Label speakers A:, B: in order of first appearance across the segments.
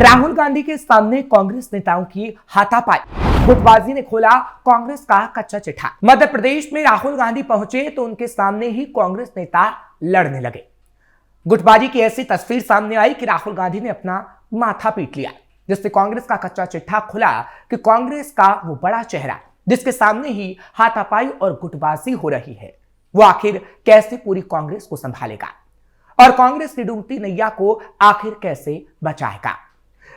A: राहुल गांधी के सामने कांग्रेस नेताओं की हाथापाई, गुटबाजी ने खोला कांग्रेस का कच्चा चिट्ठा। मध्य प्रदेश में राहुल गांधी पहुंचे तो उनके सामने ही कांग्रेस नेता लड़ने लगे। गुटबाजी की ऐसी तस्वीर सामने आई कि राहुल गांधी ने अपना माथा पीट लिया, जिससे कांग्रेस का कच्चा चिट्ठा खुला कि कांग्रेस का वो बड़ा चेहरा जिसके सामने ही हाथापाई और गुटबाजी हो रही है, वो आखिर कैसे पूरी कांग्रेस को संभालेगा और कांग्रेस की डूबती नैया को आखिर कैसे बचाएगा।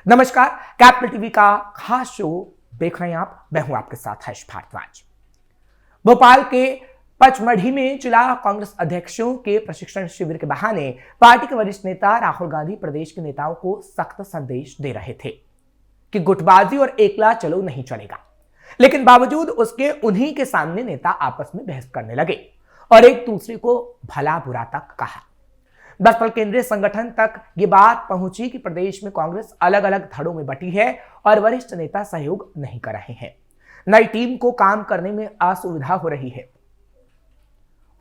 A: नमस्कार, कैपिटल टीवी का खास शो देख रहे हैं आप। मैं हूं आपके साथ हर्ष भारद्वाज। भोपाल के पचमढ़ी में जिला कांग्रेस अध्यक्षों के प्रशिक्षण शिविर के बहाने पार्टी के वरिष्ठ नेता राहुल गांधी प्रदेश के नेताओं को सख्त संदेश दे रहे थे कि गुटबाजी और एकला चलो नहीं चलेगा, लेकिन बावजूद उसके उन्हीं के सामने नेता आपस में बहस करने लगे और एक दूसरे को भला बुरा तक कहा। दरअसल केंद्रीय संगठन तक ये बात पहुंची कि प्रदेश में कांग्रेस अलग अलग धड़ों में बटी है और वरिष्ठ नेता सहयोग नहीं कर रहे हैं। नई टीम को काम करने में असुविधा हो रही है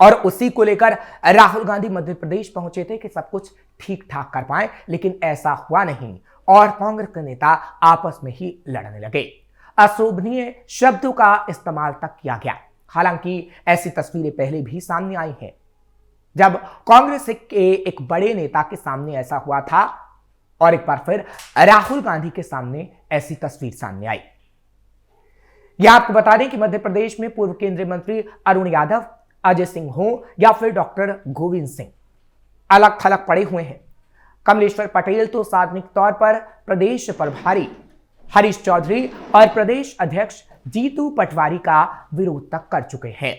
A: और उसी को लेकर राहुल गांधी मध्य प्रदेश पहुंचे थे कि सब कुछ ठीक ठाक कर पाए, लेकिन ऐसा हुआ नहीं और कांग्रेस के नेता आपस में ही लड़ने लगे। अशोभनीय शब्दों का इस्तेमाल तक किया गया। हालांकि ऐसी तस्वीरें पहले भी सामने आई हैं, जब कांग्रेस के एक बड़े नेता के सामने ऐसा हुआ था और एक बार फिर राहुल गांधी के सामने ऐसी तस्वीर सामने आई। यह आपको बता दें कि मध्य प्रदेश में पूर्व केंद्रीय मंत्री अरुण यादव, अजय सिंह हो या फिर डॉक्टर गोविंद सिंह अलग थलग पड़े हुए हैं। कमलेश्वर पटेल तो सार्वजनिक तौर पर प्रदेश प्रभारी हरीश चौधरी और प्रदेश अध्यक्ष जीतू पटवारी का विरोध तक कर चुके हैं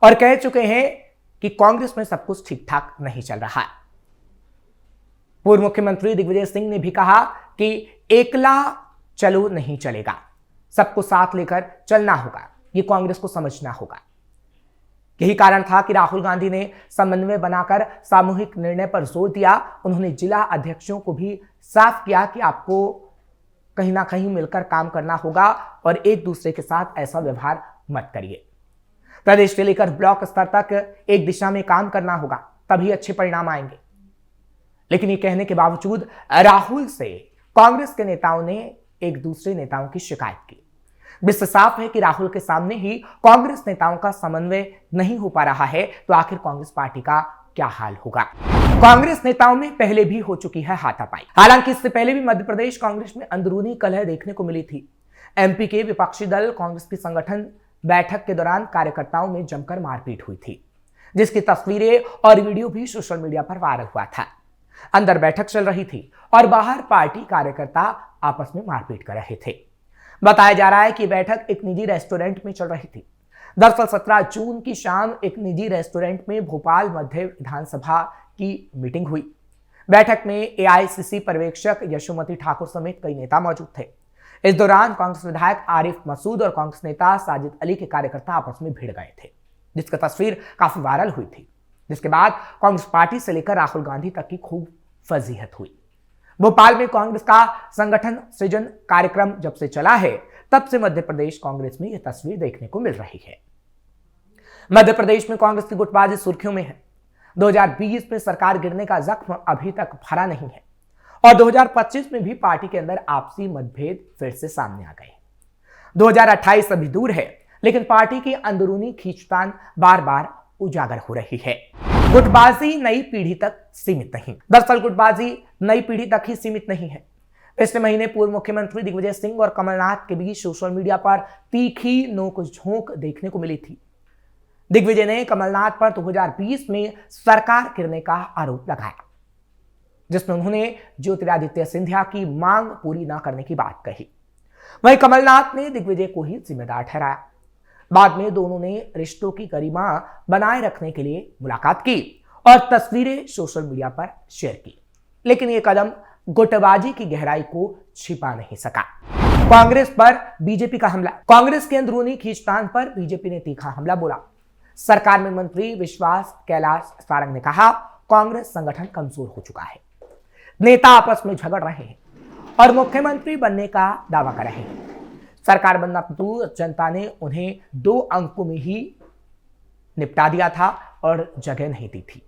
A: और कह चुके हैं कि कांग्रेस में सब कुछ ठीक ठाक नहीं चल रहा है। पूर्व मुख्यमंत्री दिग्विजय सिंह ने भी कहा कि एकला चलो नहीं चलेगा, सबको साथ लेकर चलना होगा, ये कांग्रेस को समझना होगा। यही कारण था कि राहुल गांधी ने समन्वय बनाकर सामूहिक निर्णय पर जोर दिया। उन्होंने जिला अध्यक्षों को भी साफ किया कि आपको कहीं ना कहीं मिलकर काम करना होगा और एक दूसरे के साथ ऐसा व्यवहार मत करिए। प्रदेश से लेकर ब्लॉक स्तर तक एक दिशा में काम करना होगा, तभी अच्छे परिणाम आएंगे। लेकिन ये कहने के बावजूद राहुल से कांग्रेस के नेताओं ने एक दूसरे नेताओं की शिकायत की। जिससे साफ है कि राहुल के सामने ही कांग्रेस नेताओं का समन्वय नहीं हो पा रहा है, तो आखिर कांग्रेस पार्टी का क्या हाल होगा। कांग्रेस नेताओं में पहले भी हो चुकी है हाथापाई। हालांकि इससे पहले भी मध्य प्रदेश कांग्रेस में अंदरूनी कलह देखने को मिली थी। एमपी के विपक्षी दल कांग्रेस की संगठन बैठक के दौरान कार्यकर्ताओं में जमकर मारपीट हुई थी, जिसकी तस्वीरें और वीडियो भी सोशल मीडिया पर वायरल हुआ था। अंदर बैठक चल रही थी और बाहर पार्टी कार्यकर्ता आपस में मारपीट कर रहे थे। बताया जा रहा है कि बैठक एक निजी रेस्टोरेंट में चल रही थी। दरअसल 17 जून की शाम एक निजी रेस्टोरेंट में भोपाल मध्य विधानसभा की मीटिंग हुई। बैठक में एआईसीसी पर्यवेक्षक यशोमती ठाकुर समेत कई नेता मौजूद थे। इस दौरान कांग्रेस विधायक आरिफ मसूद और कांग्रेस नेता साजिद अली के कार्यकर्ता आपस में भिड़ गए थे, जिसकी तस्वीर काफी वायरल हुई थी। जिसके बाद कांग्रेस पार्टी से लेकर राहुल गांधी तक की खूब फजीहत हुई। भोपाल में कांग्रेस का संगठन सृजन कार्यक्रम जब से चला है, तब से मध्य प्रदेश कांग्रेस में यह तस्वीर देखने को मिल रही है। मध्य प्रदेश में कांग्रेस की गुटबाजी सुर्खियों में है। 2020 में सरकार गिरने का जख्म अभी तक भरा नहीं है और 2025 में भी पार्टी के अंदर आपसी मतभेद फिर से सामने आ गए। 2028 अभी दूर है, लेकिन पार्टी की अंदरूनी खींचतान बार बार उजागर हो रही है। गुटबाजी नई पीढ़ी तक सीमित नहीं। दरअसल गुटबाजी नई पीढ़ी तक ही सीमित नहीं है। पिछले महीने पूर्व मुख्यमंत्री दिग्विजय सिंह और कमलनाथ के बीच सोशल मीडिया पर तीखी नोक-झोंक देखने को मिली थी। दिग्विजय ने कमलनाथ पर 2020 में सरकार गिरने का आरोप लगाया, जिसमें उन्होंने ज्योतिरादित्य सिंधिया की मांग पूरी न करने की बात कही। वहीं कमलनाथ ने दिग्विजय को ही जिम्मेदार ठहराया। बाद में दोनों ने रिश्तों की गरिमा बनाए रखने के लिए मुलाकात की और तस्वीरें सोशल मीडिया पर शेयर की, लेकिन यह कदम गुटबाजी की गहराई को छिपा नहीं सका। कांग्रेस पर बीजेपी का हमला। कांग्रेस के अंदरूनी खींचतान पर बीजेपी ने तीखा हमला बोला। सरकार में मंत्री विश्वास कैलाश सारंग ने कहा, कांग्रेस संगठन कमजोर हो चुका है, नेता आपस में झगड़ रहे हैं और मुख्यमंत्री बनने का दावा कर रहे हैं। सरकार बनना तो जनता ने उन्हें 2 अंकों में ही निपटा दिया था और जगह नहीं दी थी।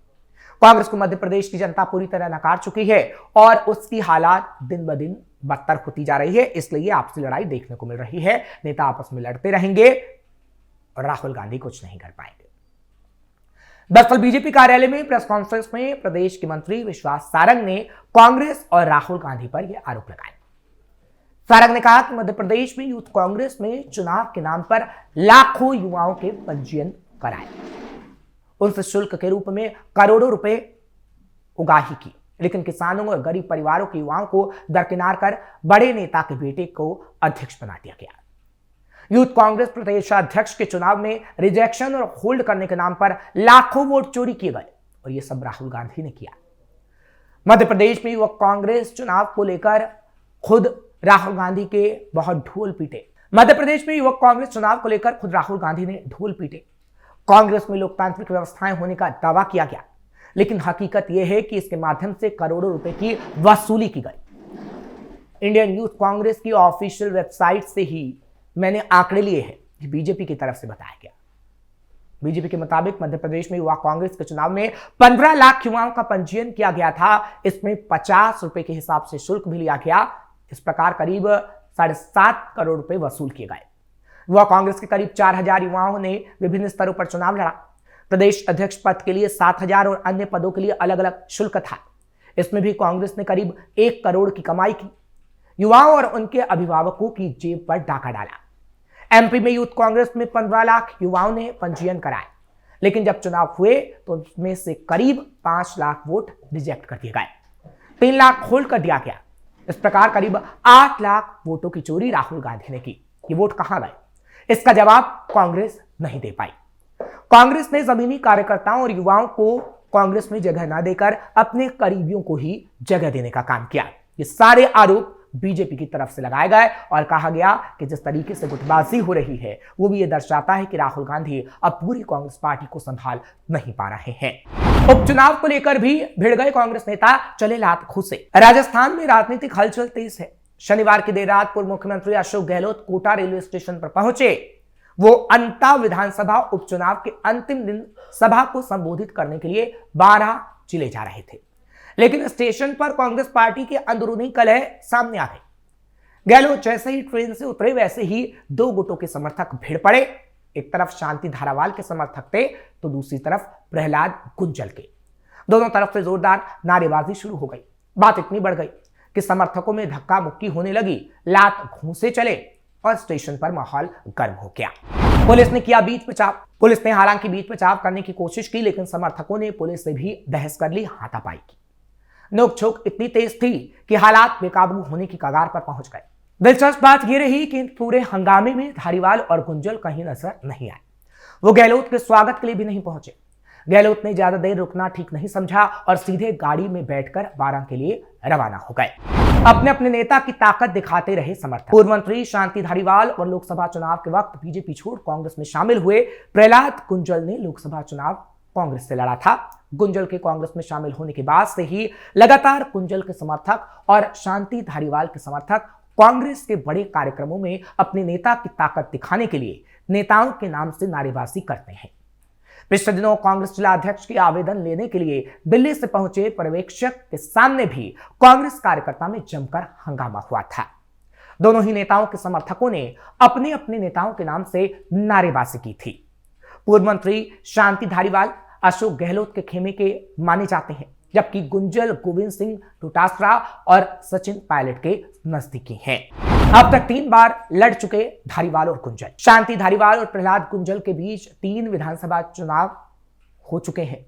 A: कांग्रेस को मध्य प्रदेश की जनता पूरी तरह नकार चुकी है और उसकी हालात दिन ब दिन बदतर होती जा रही है। इसलिए आपसी लड़ाई देखने को मिल रही है। नेता आपस में लड़ते रहेंगे और राहुल गांधी कुछ नहीं कर पाएंगे। दरअसल बीजेपी कार्यालय में प्रेस कॉन्फ्रेंस में प्रदेश के मंत्री विश्वास सारंग ने कांग्रेस और राहुल गांधी पर यह आरोप लगाए। सारंग ने कहा कि मध्य प्रदेश में यूथ कांग्रेस में चुनाव के नाम पर लाखों युवाओं के पंजीयन कराए, उनसे शुल्क के रूप में करोड़ों रुपए उगाही की, लेकिन किसानों और गरीब परिवारों के युवाओं को दरकिनार कर बड़े नेता के बेटे को अध्यक्ष बना दिया गया। यूथ कांग्रेस प्रदेशाध्यक्ष के चुनाव में रिजेक्शन और होल्ड करने के नाम पर लाखों वोट चोरी किए गए और यह सब राहुल गांधी ने किया। मध्य प्रदेश में युवक कांग्रेस चुनाव को लेकर खुद राहुल गांधी के बहुत ढोल पीटे। मध्य प्रदेश में युवक कांग्रेस चुनाव को लेकर खुद राहुल गांधी ने ढोल पीटे। कांग्रेस में लोकतांत्रिक व्यवस्थाएं होने का दावा किया गया, लेकिन हकीकत यह है कि इसके माध्यम से करोड़ों रुपए की वसूली की गई। इंडियन यूथ कांग्रेस की ऑफिशियल वेबसाइट से ही मैंने आंकड़े लिए हैं कि बीजेपी की तरफ से बताया गया। बीजेपी के मुताबिक मध्य प्रदेश में युवा कांग्रेस के चुनाव में 15 लाख युवाओं का पंजीयन किया गया था। इसमें 50 रुपए के हिसाब से शुल्क भी लिया गया। इस प्रकार करीब 7.5 करोड़ रुपए वसूल किए गए। युवा कांग्रेस के करीब 4,000 युवाओं ने विभिन्न स्तरों पर चुनाव लड़ा। प्रदेश अध्यक्ष पद के लिए 7,000 और अन्य पदों के लिए अलग अलग शुल्क था। इसमें भी कांग्रेस ने करीब 1 करोड़ की कमाई की। युवाओं और उनके अभिभावकों की जेब पर डाका डाला। एमपी में यूथ कांग्रेस में 15 लाख युवाओं ने पंजीयन कराए, लेकिन जब चुनाव हुए तो उसमें से करीब 5 लाख वोट रिजेक्ट कर दिए गए, 3 लाख होल्ड कर दिया गया। इस प्रकार करीब 8 लाख वोटों की चोरी राहुल गांधी ने की। ये वोट कहां गए, इसका जवाब कांग्रेस नहीं दे पाई। कांग्रेस ने जमीनी कार्यकर्ताओं और युवाओं को कांग्रेस में जगह न देकर अपने करीबियों को ही जगह देने का काम किया। ये सारे आरोप बीजेपी की तरफ से लगाए गए और कहा गया कि जिस तरीके से गुटबाजी हो रही है वो भी ये दर्शाता है कि राहुल गांधी अब पूरी कांग्रेस पार्टी को संभाल नहीं पा रहे हैं। उपचुनाव को लेकर भी भिड़ गए कांग्रेस नेता, चले लात घूसे। राजस्थान में राजनीतिक हलचल तेज है। शनिवार की देर रात पूर्व मुख्यमंत्री अशोक गहलोत कोटा रेलवे स्टेशन पर पहुंचे। वो अंता विधानसभा उपचुनाव के अंतिम दिन सभा को संबोधित करने के लिए 12 जिले जा रहे थे, लेकिन स्टेशन पर कांग्रेस पार्टी के अंदरूनी कलह सामने आ गई। गहलोत जैसे ही ट्रेन से उतरे वैसे ही 2 गुटों के समर्थक भिड़ पड़े। एक तरफ शांति धारावाल के समर्थक थे तो दूसरी तरफ प्रहलाद गुंजल के। दोनों तरफ से जोरदार नारेबाजी शुरू हो गई। बात इतनी बढ़ गई कि समर्थकों में धक्का मुक्की होने लगी, लात घूंसे चले और स्टेशन पर माहौल गर्म हो गया। पुलिस ने किया बीच बचाव। पुलिस ने हालांकि बीच बचाव करने की कोशिश की, लेकिन समर्थकों ने पुलिस से भी बहस कर ली, हाथापाई की। नोकझोंक इतनी तेज थी कि हालात बेकाबू होने की कगार पर पहुंच गए। दिलचस्प बात यह रही कि पूरे हंगामे में धारीवाल और गुंजल कहीं नजर नहीं आए। वो गहलोत के स्वागत के लिए भी नहीं पहुंचे। गहलोत ने ज्यादा देर रुकना ठीक नहीं समझा और सीधे गाड़ी में बैठकर बारां के लिए रवाना हो गए। अपने अपने नेता की ताकत दिखाते रहे समर्थक। पूर्व मंत्री शांति धारीवाल और लोकसभा चुनाव के वक्त बीजेपी छोड़ कांग्रेस में शामिल हुए प्रहलाद गुंजल ने लोकसभा चुनाव कांग्रेस से लड़ा था। गुंजल के कांग्रेस में शामिल होने के बाद से ही लगातार गुंजल के समर्थक और शांति धारीवाल के समर्थक कांग्रेस के बड़े कार्यक्रमों में अपने नेता की ताकत दिखाने के लिए नेताओं के नाम से नारेबाजी करते हैं। पिछले दिनों कांग्रेस जिला अध्यक्ष के आवेदन लेने के लिए दिल्ली से पहुंचे पर्यवेक्षक के सामने भी कांग्रेस कार्यकर्ता में जमकर हंगामा हुआ था। दोनों ही नेताओं के समर्थकों ने अपने अपने नेताओं के नाम से नारेबाजी की थी। पूर्व मंत्री शांति धारीवाल अशोक गहलोत के खेमे के माने जाते हैं, जबकि गुंजल गोविंद सिंह डोटासरा और सचिन पायलट के नजदीकी हैं। अब तक 3 बार लड़ चुके धारीवाल और गुंजल। शांति धारीवाल और प्रहलाद गुंजल के बीच 3 विधानसभा चुनाव हो चुके हैं।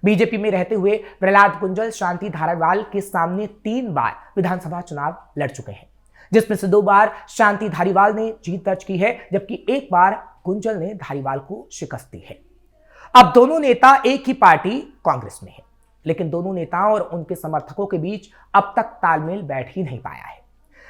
A: बीजेपी में रहते हुए प्रहलाद गुंजल शांति धारीवाल के सामने 3 बार विधानसभा चुनाव लड़ चुके हैं, जिसमें से 2 बार शांति धारीवाल ने जीत दर्ज की है, जबकि 1 बार गुंजल ने धारीवाल को शिकस्त दी है। अब दोनों नेता एक ही पार्टी कांग्रेस में है, लेकिन दोनों नेताओं और उनके समर्थकों के बीच अब तक तालमेल बैठ ही नहीं पाया है।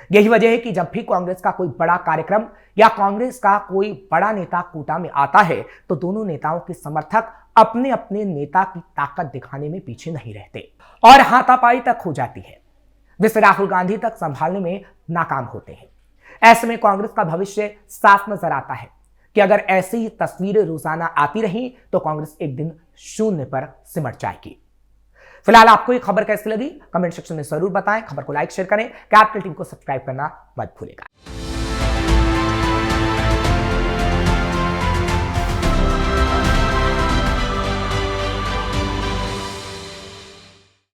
A: यही वजह है कि जब भी कांग्रेस का कोई बड़ा कार्यक्रम या कांग्रेस का कोई बड़ा नेता कोटा में आता है तो दोनों नेताओं के समर्थक अपने अपने नेता की ताकत दिखाने में पीछे नहीं रहते और हाथापाई तक हो जाती है, जिससे राहुल गांधी तक संभालने में नाकाम होते हैं। ऐसे में कांग्रेस का भविष्य साफ नजर आता है कि अगर ऐसी ही तस्वीरें रोजाना आती रही तो कांग्रेस एक दिन शून्य पर सिमट जाएगी। फिलहाल आपको ये खबर कैसी लगी कमेंट सेक्शन में जरूर बताएं। खबर को लाइक शेयर करें, कैपिटल टीवी को सब्सक्राइब करना मत भूलिएगा।